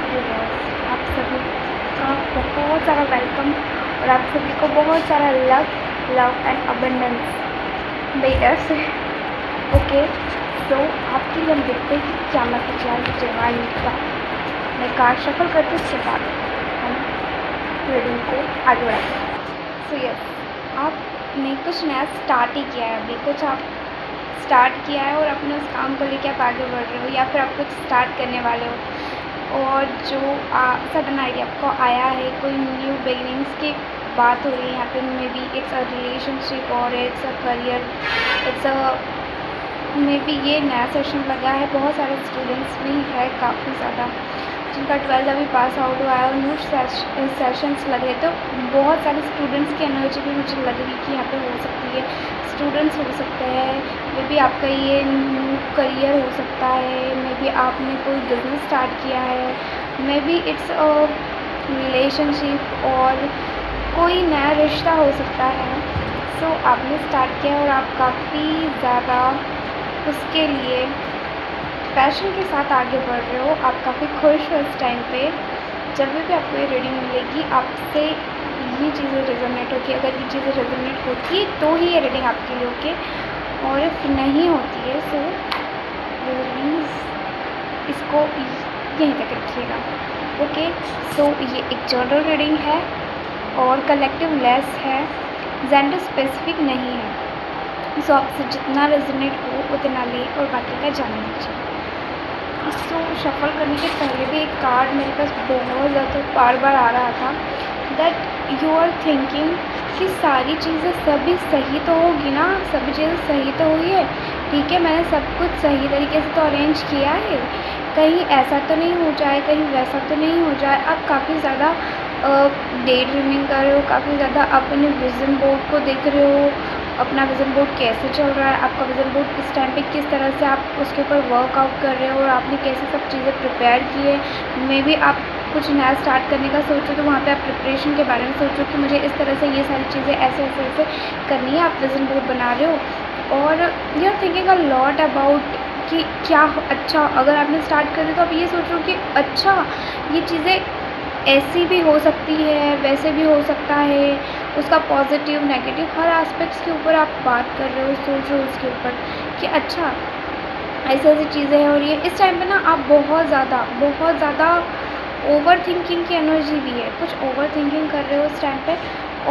आप सभी का बहुत सारा वेलकम और आप सभी को बहुत सारा लव एंड अबंडेंस बेटर से। ओके, तो आपके लिए हम देखते हैं कि क्या मैसेज है डिवाइन का। मैं कार्ड शफल करती हूँ, उसके बाद हम रीडिंग को आगे बढ़ाते हैं। सो यस, आपने कुछ नया स्टार्ट ही किया है, अभी कुछ आप स्टार्ट किया है और अपने उस काम को लेकर आप आगे बढ़ रहे हो, या फिर आप कुछ स्टार्ट करने वाले हो और जो सडन आइडिया आपको आया है, कोई न्यू बिगिनिंग्स की बात हो रही है यहाँ पे। Maybe it's a relationship और it's a career, it's a maybe ये नया सेशन लगा है। बहुत सारे स्टूडेंट्स भी है, काफ़ी ज़्यादा, जिनका 12th अभी पास आउट हुआ है और न्यू सेशंस लगे। तो बहुत सारे स्टूडेंट्स की एनर्जी भी मुझे लग रही कि यहाँ पे हो सकती है। स्टूडेंट्स हो सकते हैं, मे बी आपका ये न्यू करियर हो सकता है, मे बी आपने कोई बिजनेस स्टार्ट किया है, may be it's a relationship और कोई नया रिश्ता हो सकता है। सो आपने स्टार्ट किया और आप काफ़ी ज़्यादा उसके लिए पैशन के साथ आगे बढ़ रहे हो। आप काफ़ी खुश हो इस टाइम पे। जब भी आपको ये रीडिंग मिलेगी, आपसे ये चीज़ें रेजोनेट होती है। अगर ये चीज़ें रेजोनेट होती है तो ही ये रीडिंग आपके लिए ओके, और इफ नहीं होती है सो प्लीज़ इसको यहीं तक रखिएगा। ओके, सो ये एक जनरल रीडिंग है और कलेक्टिव लेस है, जेंडर स्पेसिफिक नहीं है। सो आपसे जितना रेजोनेट हो उतना ले और बाकी का जाने दीजिए। इसको शफल करने के पहले भी एक कार्ड मेरे पास बहुत ज़्यादा बार आ रहा था, दैट यू आर थिंकिंग कि सारी चीज़ें सभी सही तो होगी ना, सभी चीज़ें सही तो हुई है, ठीक है, मैंने सब कुछ सही तरीके से तो अरेंज किया है, कहीं ऐसा तो नहीं हो जाए, कहीं वैसा तो नहीं हो जाए। आप काफ़ी ज़्यादा डे ड्रीमिंग कर रहे हो, काफ़ी ज़्यादा अपने विज़न बोर्ड को देख रहे हो, अपना विज़न बोर्ड कैसे चल रहा है, आपका विज़न बोर्ड इस टाइम पे किस तरह से आप उसके ऊपर वर्कआउट कर रहे हो और आपने कैसे सब चीज़ें प्रिपेयर की है। मे बी आप कुछ नया स्टार्ट करने का सोचो तो वहाँ पे आप प्रिपरेशन के बारे में सोचो कि मुझे इस तरह से ये सारी चीज़ें ऐसे ऐसे ऐसे करनी है। आप विज़न बोर्ड बना रहे हो और you are thinking a lot about कि क्या अच्छा, अगर आपने स्टार्ट कर दिया तो आप ये सोचो कि अच्छा ये चीज़ें ऐसी भी हो सकती है, वैसे भी हो सकता है, उसका पॉजिटिव नेगेटिव हर एस्पेक्ट्स के ऊपर आप बात कर रहे हो, सोच रहे हो उसके ऊपर कि अच्छा ऐसी ऐसी चीज़ें हैं। और ये इस टाइम पे ना आप बहुत ज़्यादा ओवर थिंकिंग की एनर्जी भी है, कुछ ओवर थिंकिंग कर रहे हो इस टाइम पे।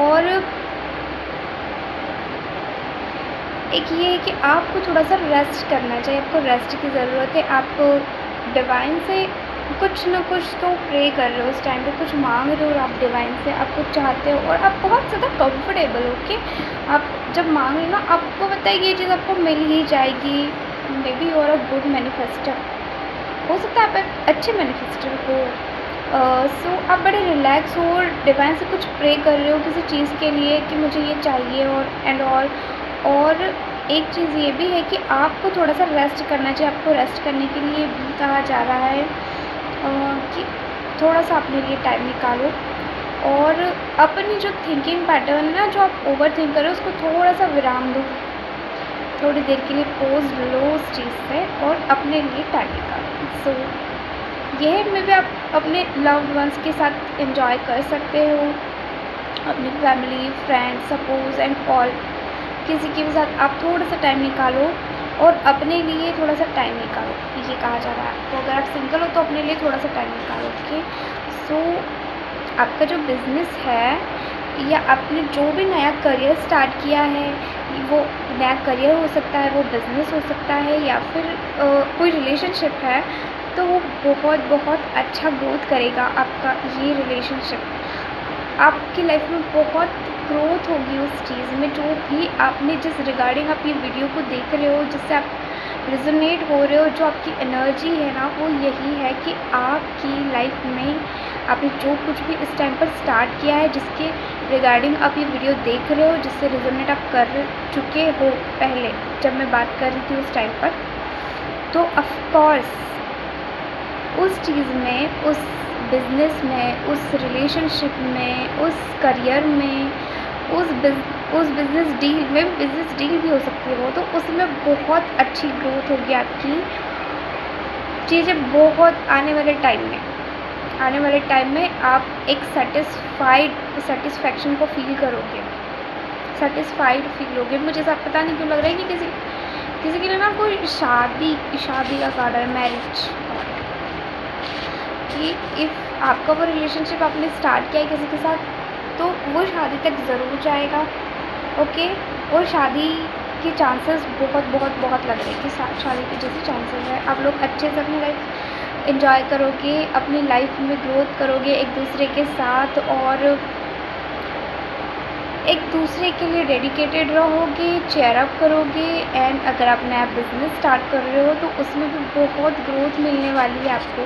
और एक ये है कि आपको थोड़ा सा रेस्ट करना चाहिए, आपको रेस्ट की ज़रूरत है। आप डिवाइन से कुछ ना कुछ तो प्रे कर रहे हो इस टाइम पे, कुछ मांग रहे हो और आप डिवाइन से आप कुछ चाहते हो और आप बहुत ज़्यादा कंफर्टेबल हो कि आप जब मांग रहे हो ना, आपको पता है कि ये चीज़ आपको मिल ही जाएगी। Maybe you are a good manifester, हो सकता है आप एक अच्छे मैनिफेस्टर हो। सो आप बड़े रिलैक्स हो और डिवाइन से कुछ प्रे कर रहे हो किसी चीज़ के लिए कि मुझे ये चाहिए और एंड और एक चीज़ ये भी है कि आपको थोड़ा सा रेस्ट करना चाहिए। आपको रेस्ट करने के लिए भी कहा जा रहा है कि थोड़ा सा अपने लिए टाइम निकालो और अपनी जो थिंकिंग पैटर्न है ना, जो आप ओवर थिंक कर रहे हो, उसको थोड़ा सा विराम दो, थोड़ी देर के लिए पोज लो उस चीज़ से और अपने लिए टाइम निकालो। सो यह में भी आप अपने लव्ड वंस के साथ एंजॉय कर सकते हो, अपनी family, friends, suppose and all, किसी के भी साथ आप थोड़ा सा टाइम निकालो और अपने लिए थोड़ा सा टाइम निकालो, ये कहा जा रहा है आपको। अगर आप सिंगल हो तो अपने लिए थोड़ा सा टाइम निकालो। ओके, सो आपका जो बिज़नेस है या आपने जो भी नया करियर स्टार्ट किया है, वो नया करियर हो सकता है, वो बिज़नेस हो सकता है, या फिर कोई रिलेशनशिप है, तो वो बहुत अच्छा ग्रोथ करेगा आपका ये रिलेशनशिप। आपकी लाइफ में बहुत ग्रोथ होगी उस चीज़ में, जो भी आपने जिस रिगार्डिंग आप ये वीडियो को देख रहे हो, जिससे आप रिजोनेट हो रहे हो, जो आपकी एनर्जी है ना, वो यही है कि आपकी लाइफ में आपने जो कुछ भी इस टाइम पर स्टार्ट किया है, जिसके रिगार्डिंग आप ये वीडियो देख रहे हो, जिससे रिजोनेट आप कर चुके हो पहले जब मैं बात कर रही थी उस टाइम पर, तो ऑफकोर्स उस चीज़ में, उस बिज़नेस में, उस रिलेशनशिप में, उस करियर में, उस बिज़नेस डील में, बिज़नेस डील भी हो सकती है वो, तो उसमें बहुत अच्छी ग्रोथ होगी आपकी, चीज़ें बहुत आने वाले टाइम में। आने वाले टाइम में आप एक सेटिस्फैक्शन को फील करोगे, सेटिस्फाइड फील होगे। मुझे सब पता नहीं क्यों लग रहा है कि किसी के लिए ना कोई शादी का कार्ड है, मैरिज कार्ड, कि इफ़ आपका वो रिलेशनशिप आपने स्टार्ट किया है किसी के साथ, तो वो शादी तक ज़रूर जाएगा, ओके। और शादी के चांसेस बहुत बहुत बहुत लग रहे हैं कि शादी के जैसे चांसेस है। आप लोग अच्छे से अपनी लाइफ एंजॉय करोगे, अपनी लाइफ में ग्रोथ करोगे एक दूसरे के साथ, और एक दूसरे के लिए डेडिकेटेड रहोगे, चेयर अप करोगे। एंड अगर आप नया बिज़नेस स्टार्ट कर रहे हो तो उसमें भी बहुत ग्रोथ मिलने वाली है आपको।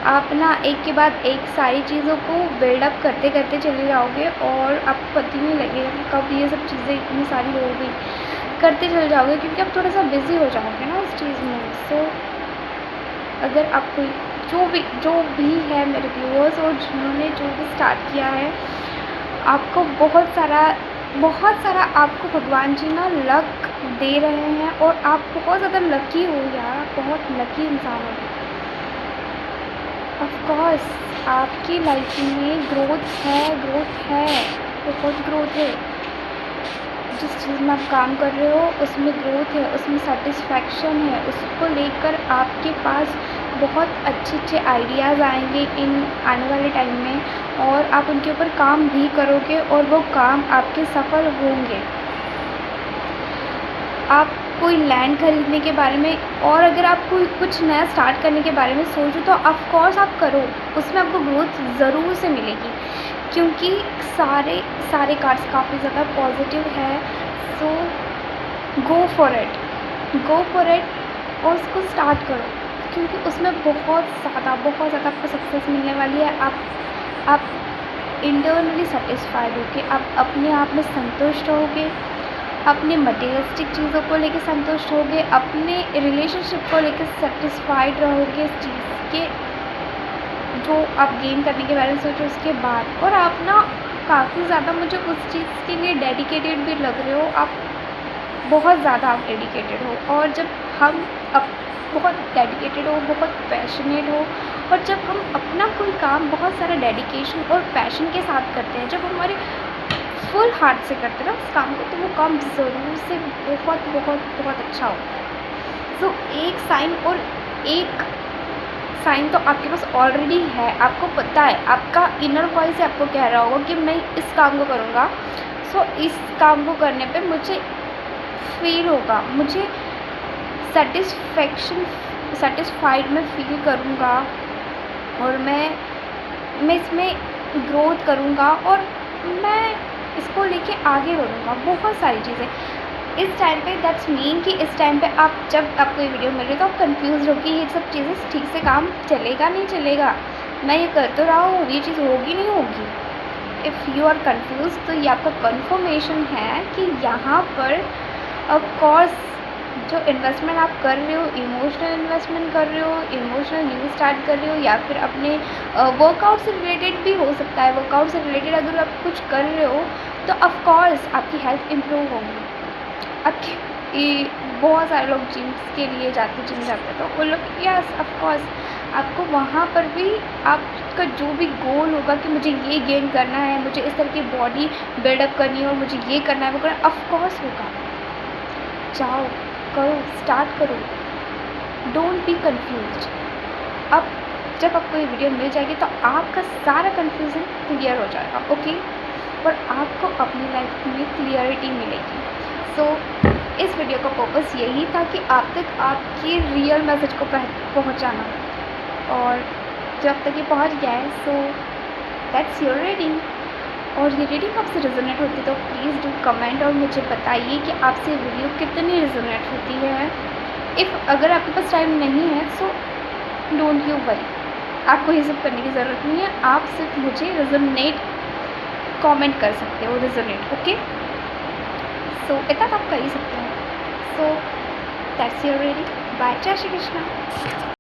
आप ना एक के बाद एक सारी चीज़ों को बिल्डअप करते करते चले जाओगे और आपको पता ही नहीं लगेगा कि कब ये सब चीज़ें इतनी सारी हो गई, करते चले जाओगे क्योंकि आप थोड़ा सा बिज़ी हो जाओगे ना उस चीज़ में। सो अगर आप कोई जो भी है मेरे व्यूअर्स और जिन्होंने जो भी स्टार्ट किया है, आपको बहुत सारा आपको भगवान जी ना लक दे रहे हैं और आप बहुत ज़्यादा लकी हो यार, बहुत लकी इंसान हो। ऑफ कोर्स आपकी लाइफ में ग्रोथ है, बहुत ग्रोथ है। जिस चीज़ में आप काम कर रहे हो उसमें ग्रोथ है, उसमें सेटिस्फैक्शन है, उसको लेकर आपके पास बहुत अच्छे आइडियाज़ आएंगे इन आने वाले टाइम में, और आप उनके ऊपर काम भी करोगे और वो काम आपके सफल होंगे। आप कोई लैंड खरीदने के बारे में, और अगर आप कोई कुछ नया स्टार्ट करने के बारे में सोचो तो ऑफ कोर्स आप करो, उसमें आपको ग्रोथ ज़रूर से मिलेगी क्योंकि सारे कार्ड्स काफ़ी ज़्यादा पॉजिटिव है। सो गो फॉर इट और उसको स्टार्ट करो क्योंकि उसमें बहुत ज़्यादा आपको सक्सेस मिलने वाली है। आप इंटरनली सेटिस्फाइड होगे, आप अपने आप में संतुष्ट होगे, अपने मटेरियलिस्टिक चीज़ों को लेकर संतुष्ट होगे, अपने रिलेशनशिप को लेकर सेटिस्फाइड रहोगे इस चीज़ के जो आप गेन करने के बारे में सोचो उसके बाद। और आप ना काफ़ी ज़्यादा मुझे उस चीज़ के लिए डेडिकेटेड भी लग रहे हो, आप बहुत ज़्यादा आप डेडिकेटेड हो। और जब हम बहुत डेडिकेटेड हो, बहुत पैशनेट हो, और जब हम अपना कोई काम बहुत सारा डेडिकेशन और पैशन के साथ करते हैं, जब हमारे फुल हार्ट से करते हैं ना उस काम को, तो वो काम ज़रूर से बहुत अच्छा होता है। सो एक साइन तो आपके पास ऑलरेडी है, आपको पता है, आपका इनर वॉइस आपको कह रहा होगा कि मैं इस काम को करूँगा। सो इस काम को करने पे मुझे फील होगा, मुझे सेटिस्फाइड मैं फील करूँगा, और मैं इसमें ग्रोथ करूँगा, और मैं इसको लेके आगे बढ़ूँगा। बहुत सारी चीज़ें इस टाइम पे, दैट्स मीन कि इस टाइम पे जब आपको ये वीडियो मिल रही है तो आप कंफ्यूज हो कि ये सब चीज़ें ठीक से काम चलेगा नहीं चलेगा, मैं ये कर तो रहा हूँ, ये चीज़ होगी नहीं होगी। इफ़ यू आर कंफ्यूज तो ये आपका कन्फर्मेशन है कि यहाँ पर ऑफ कोर्स जो इन्वेस्टमेंट आप कर रहे हो, इमोशनल इन्वेस्टमेंट कर रहे हो, इमोशनल न्यू स्टार्ट कर रहे हो, या फिर अपने वर्कआउट से रिलेटेड भी हो सकता है। वर्कआउट से रिलेटेड अगर आप कुछ कर रहे हो तो ऑफ कोर्स आपकी हेल्थ इम्प्रूव होगी। आपकी बहुत सारे लोग जिम जाते हैं तो वो लोग यस ऑफ कोर्स आपको वहाँ पर भी आपका जो भी गोल होगा कि मुझे ये गेन करना है, मुझे इस तरह की बॉडी बिल्डअप करनी है और मुझे ये करना है, वो करना ऑफ कोर्स होगा। जाओ करो, स्टार्ट करो, डोंट बी कंफ्यूज। अब जब आपको ये वीडियो मिल जाएगी तो आपका सारा कंफ्यूजन क्लियर हो जाएगा, ओके, और आपको अपनी लाइफ में क्लियरिटी मिलेगी। सो इस वीडियो का पर्पस यही था कि आप तक आपकी रियल मैसेज को पहुंचाना, और जब तक ये पहुंच गया है सो दैट्स योर रीडिंग। और ये रीडिंग आपसे रेजोनेट होती है तो प्लीज़ डू कमेंट और मुझे बताइए कि आपसे वीडियो कितनी रेजोनेट होती है। अगर आपके पास टाइम नहीं है सो डोंट यू वरी, आपको ये सब करने की ज़रूरत नहीं है, आप सिर्फ मुझे रेजोनेट कमेंट कर सकते हो, रेजोनेट, ओके। सो इतना तो आप कर ही सकते हो। So that's your reading. Bye, जय श्री कृष्णा।